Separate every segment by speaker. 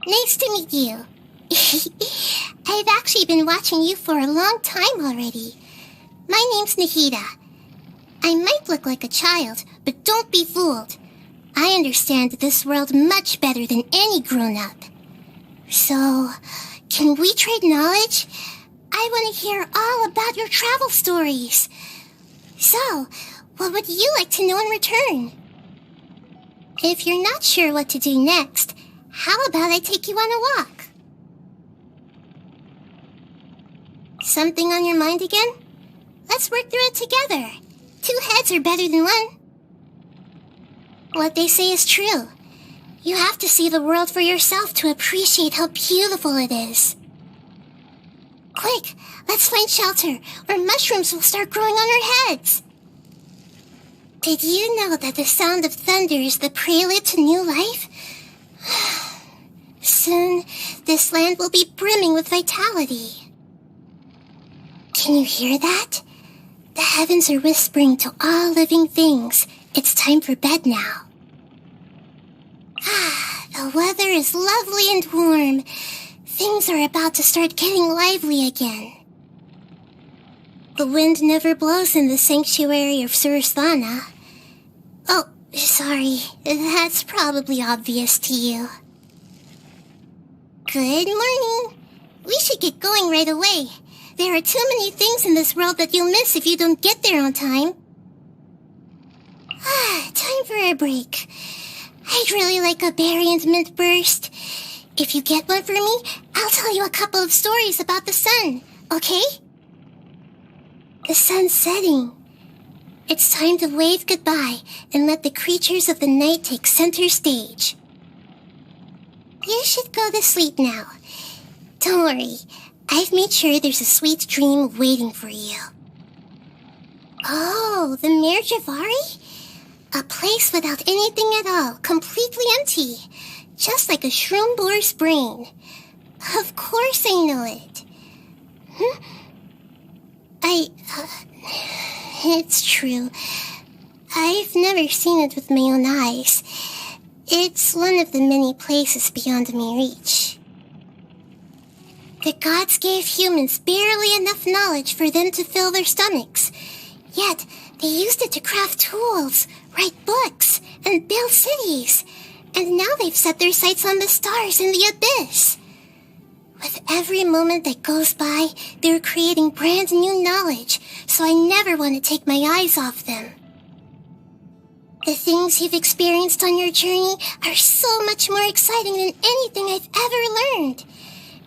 Speaker 1: Nice to meet you. I've actually been watching you for a long time already. My name's Nahida. I might look like a child, but don't be fooled. I understand this world much better than any grown-up. So, can we trade knowledge? I want to hear all about your travel stories. So, what would you like to know in return? If you're not sure what to do next, how about I take you on a walk? Something on your mind again? Let's work through it together. 2 heads are better than one. What they say is true. You have to see the world for yourself to appreciate how beautiful it is. Quick, let's find shelter, or mushrooms will start growing on our heads. Did you know that the sound of thunder is the prelude to new life? Soon, this land will be brimming with vitality. Can you hear that? The heavens are whispering to all living things. It's time for bed now. The weather is lovely and warm. Things are about to start getting lively again. The wind never blows in the sanctuary of Surasthana. Oh, sorry. That's probably obvious to you. Good morning. We should get going right away. There are too many things in this world that you'll miss if you don't get there on time. Time for a break. I'd really like a berry and mint burst. If you get one for me, I'll tell you a couple of stories about the sun, okay? The sun's setting. It's time to wave goodbye and let the creatures of the night take center stage. You should go to sleep now. Don't worry, I've made sure there's a sweet dream waiting for you. Oh, the Mirjavari? A place without anything at all, completely empty. Just like a shroom boar's brain. Of course I know it. It's true. I've never seen it with my own eyes. It's one of the many places beyond my reach. The gods gave humans barely enough knowledge for them to fill their stomachs. Yet, they used it to craft tools, write books, and build cities. And now they've set their sights on the stars in the abyss. With every moment that goes by, they're creating brand new knowledge, so I never want to take my eyes off them. The things you've experienced on your journey are so much more exciting than anything I've ever learned.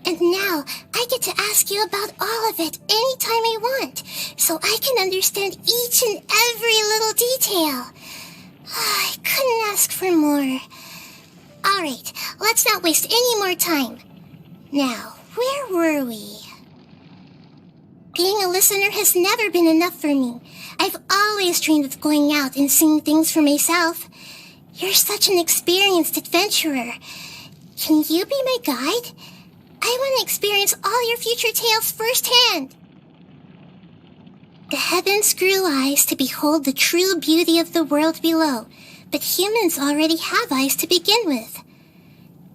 Speaker 1: And now, I get to ask you about all of it anytime I want, so I can understand each and every little detail. I couldn't ask for more. Alright, let's not waste any more time. Now, where were we? Being a listener has never been enough for me. I've always dreamed of going out and seeing things for myself. You're such an experienced adventurer. Can you be my guide? I want to experience all your future tales firsthand. The heavens grew eyes to behold the true beauty of the world below, but humans already have eyes to begin with.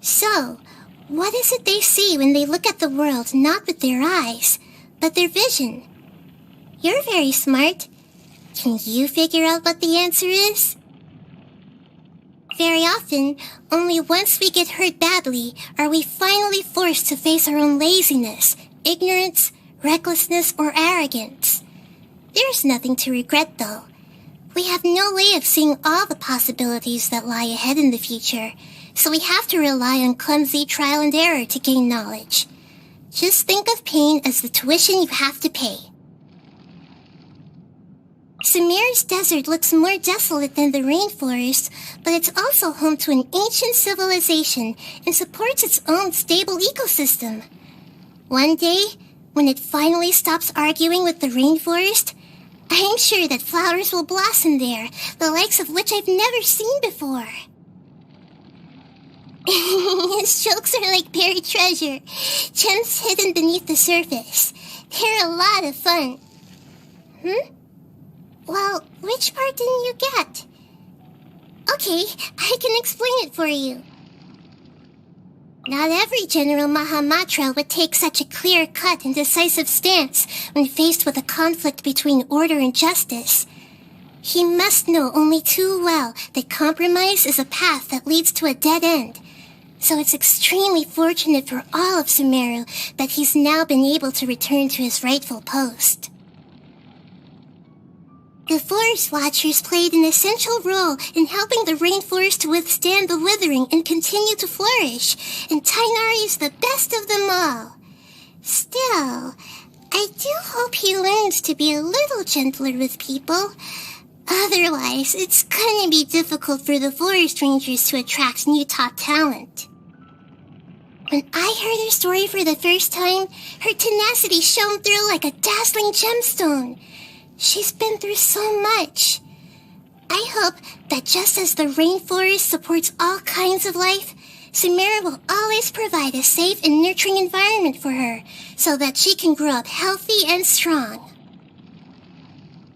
Speaker 1: So, what is it they see when they look at the world not with their eyes, but their vision? You're very smart. Can you figure out what the answer is? Very often, only once we get hurt badly are we finally forced to face our own laziness, ignorance, recklessness, or arrogance. There's nothing to regret, though. We have no way of seeing all the possibilities that lie ahead in the future, so we have to rely on clumsy trial and error to gain knowledge. Just think of pain as the tuition you have to pay. SUMERU's desert looks more desolate than the rainforest, but it's also home to an ancient civilization and supports its own stable ecosystem. One day, when it finally stops arguing with the rainforest, I'm sure that flowers will blossom there, the likes of which I've never seen before. His jokes are like buried treasure, gems hidden beneath the surface. They're a lot of fun. Well, which part didn't you get? Okay, I can explain it for you. Not every General Mahamatra would take such a clear-cut and decisive stance when faced with a conflict between order and justice. He must know only too well that compromise is a path that leads to a dead end. So it's extremely fortunate for all of SUMERU that he's now been able to return to his rightful post. The Forest Watchers played an essential role in helping the rainforest to withstand the withering and continue to flourish, and Tainari is the best of them all. Still, I do hope he learns to be a little gentler with people. Otherwise, it's gonna be difficult for the Forest Rangers to attract new top talent. When I heard her story for the first time, her tenacity shone through like a dazzling gemstone. She's been through so much. I hope that just as the rainforest supports all kinds of life, SUMERU will always provide a safe and nurturing environment for her so that she can grow up healthy and strong.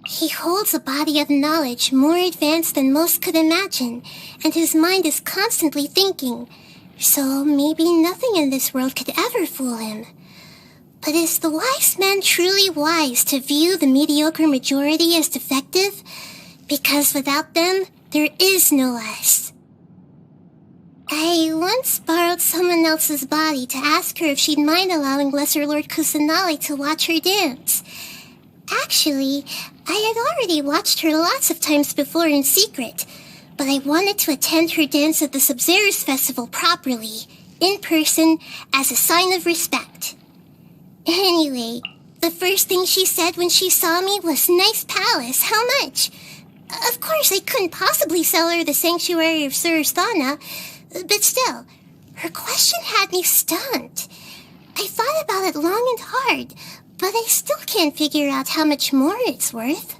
Speaker 1: He holds a body of knowledge more advanced than most could imagine, and his mind is constantly thinking, so maybe nothing in this world could ever fool him. But is the wise man truly wise to view the mediocre majority as defective? Because without them, there is no us. I once borrowed someone else's body to ask her if she'd mind allowing Lesser Lord Kusanali to watch her dance. Actually, I had already watched her lots of times before in secret, but I wanted to attend her dance at the Sub-Zero's festival properly, in person, as a sign of respect. Anyway, the first thing she said when she saw me was, "Nice palace, how much?" Of course, I couldn't possibly sell her the sanctuary of Surasthana, but still, her question had me stumped. I thought about it long and hard, but I still can't figure out how much more it's worth.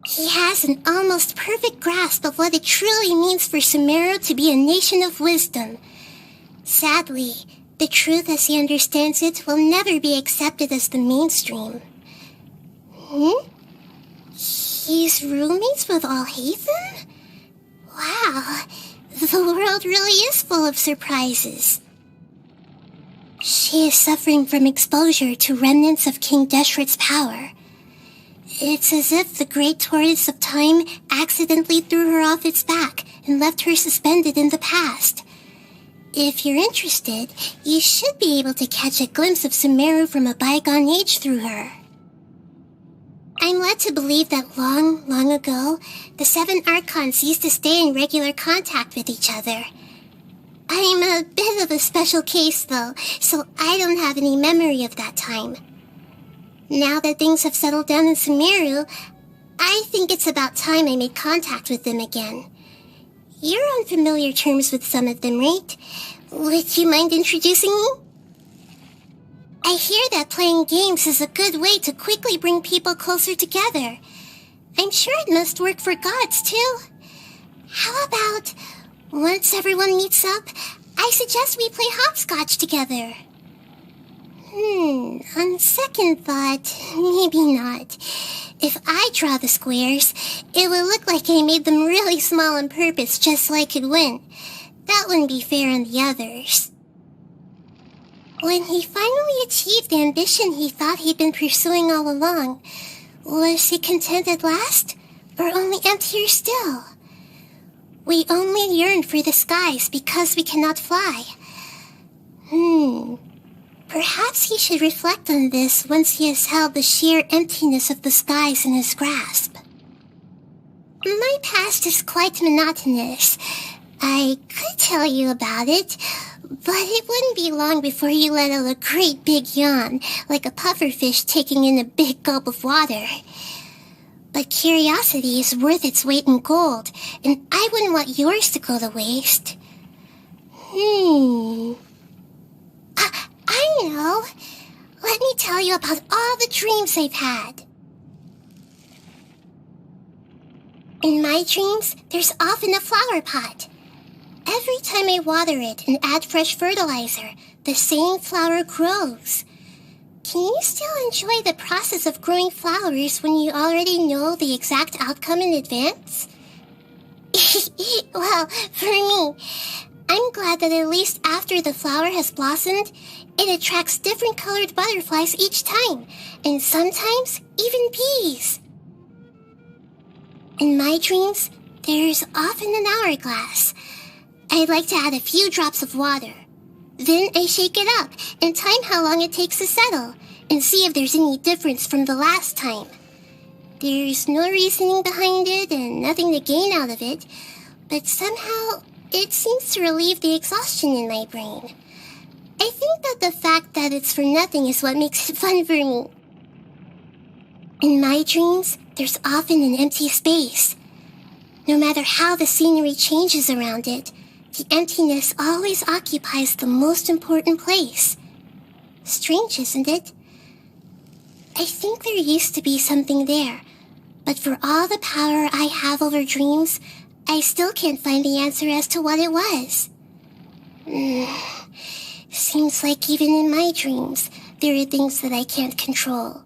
Speaker 1: He has an almost perfect grasp of what it truly means for SUMERU to be a nation of wisdom. Sadly, the truth as he understands it will never be accepted as the mainstream. He's roommates with Alhaitham? Wow, the world really is full of surprises. She is suffering from exposure to remnants of King Deshret's power. It's as if the great tortoise of time accidentally threw her off its back and left her suspended in the past. If you're interested, you should be able to catch a glimpse of SUMERU from a bygone age through her. I'm led to believe that long, long ago, the 7 Archons used to stay in regular contact with each other. I'm a bit of a special case, though, so I don't have any memory of that time. Now that things have settled down in SUMERU, I think it's about time I made contact with them again. You're on familiar terms with some of them, right? Would you mind introducing me? I hear that playing games is a good way to quickly bring people closer together. I'm sure it must work for gods, too. How about, once everyone meets up, I suggest we play hopscotch together. On second thought, maybe not. If I draw the squares, it will look like I made them really small on purpose just so I could win. That wouldn't be fair on the others. When he finally achieved the ambition he thought he'd been pursuing all along, was he content at last, or only emptier still? We only yearn for the skies because we cannot fly. Perhaps he should reflect on this once he has held the sheer emptiness of the skies in his grasp. My past is quite monotonous. I could tell you about it, but it wouldn't be long before you let out a great big yawn, like a pufferfish taking in a big gulp of water. But curiosity is worth its weight in gold, and I wouldn't want yours to go to waste. I know. Let me tell you about all the dreams I've had. In my dreams, there's often a flower pot. Every time I water it and add fresh fertilizer, the same flower grows. Can you still enjoy the process of growing flowers when you already know the exact outcome in advance? Well, for me, I'm glad that at least after the flower has blossomed, it attracts different colored butterflies each time, and sometimes even bees. In my dreams, there's often an hourglass. I'd like to add a few drops of water. Then I shake it up and time how long it takes to settle, and see if there's any difference from the last time. There's no reasoning behind it and nothing to gain out of it, but somehow it seems to relieve the exhaustion in my brain. I think that the fact that it's for nothing is what makes it fun for me. In my dreams, there's often an empty space. No matter how the scenery changes around it, the emptiness always occupies the most important place. Strange, isn't it? I think there used to be something there, but for all the power I have over dreams, I still can't find the answer as to what it was. Seems like even in my dreams, there are things that I can't control.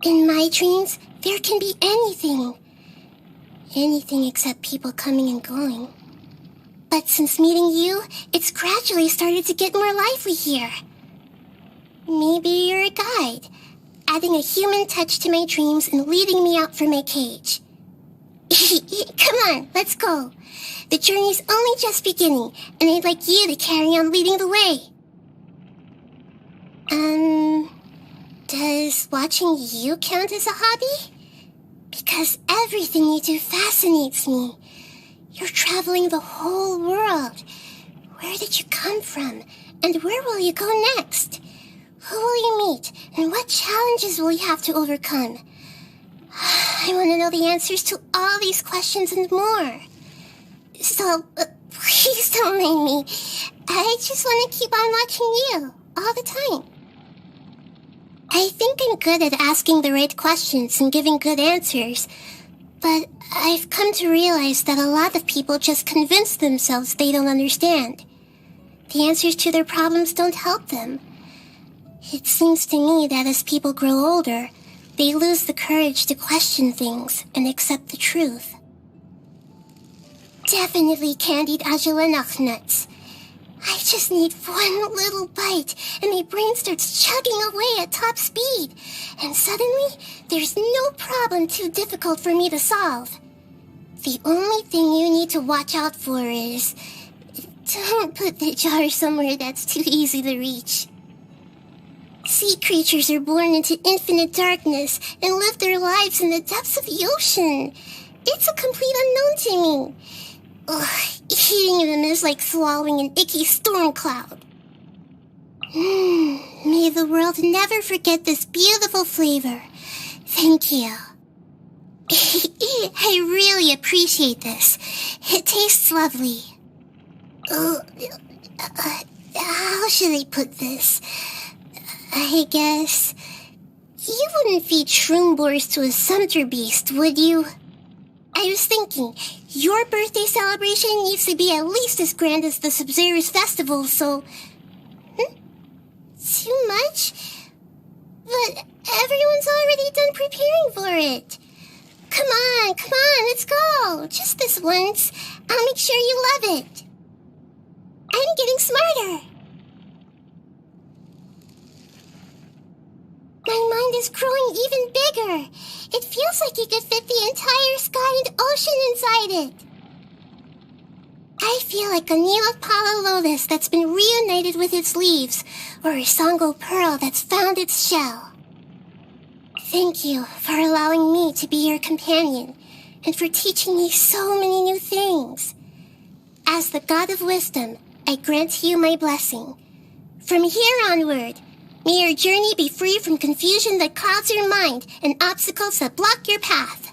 Speaker 1: In my dreams, there can be anything. Anything except people coming and going. But since meeting you, it's gradually started to get more lively here. Maybe you're a guide, adding a human touch to my dreams and leading me out from my cage. Come on, let's go. The journey's only just beginning, and I'd like you to carry on leading the way. Does watching you count as a hobby? Because everything you do fascinates me. You're traveling the whole world. Where did you come from? And where will you go next? Who will you meet? And what challenges will you have to overcome? I want to know the answers to all these questions and more. So, please don't mind me. I just want to keep on watching you all the time. I think I'm good at asking the right questions and giving good answers, but I've come to realize that a lot of people just convince themselves they don't understand. The answers to their problems don't help them. It seems to me that as people grow older, they lose the courage to question things and accept the truth. Definitely candied agelenach nuts. I just need one little bite, and my brain starts chugging away at top speed. And suddenly, there's no problem too difficult for me to solve. The only thing you need to watch out for is... don't put the jar somewhere that's too easy to reach. Sea creatures are born into infinite darkness and live their lives in the depths of the ocean. It's a complete unknown to me. Ugh, eating them is like swallowing an icky storm cloud. May the world never forget this beautiful flavor. Thank you. I really appreciate this. It tastes lovely. How should I put this? I guess... you wouldn't feed shroom boars to a sumpter beast, would you? I was thinking, your birthday celebration needs to be at least as grand as the SUMERU's festival, so... Too much? But everyone's already done preparing for it. Come on, let's go. Just this once. I'll make sure you love it. I'm getting smarter. My mind is growing even bigger. It feels like it could fit the entire sky and ocean inside it. I feel like a new Apollo lotus that's been reunited with its leaves, or a Songo pearl that's found its shell. Thank you for allowing me to be your companion, and for teaching me so many new things. As the God of Wisdom, I grant you my blessing. From here onward, may your journey be free from confusion that clouds your mind and obstacles that block your path.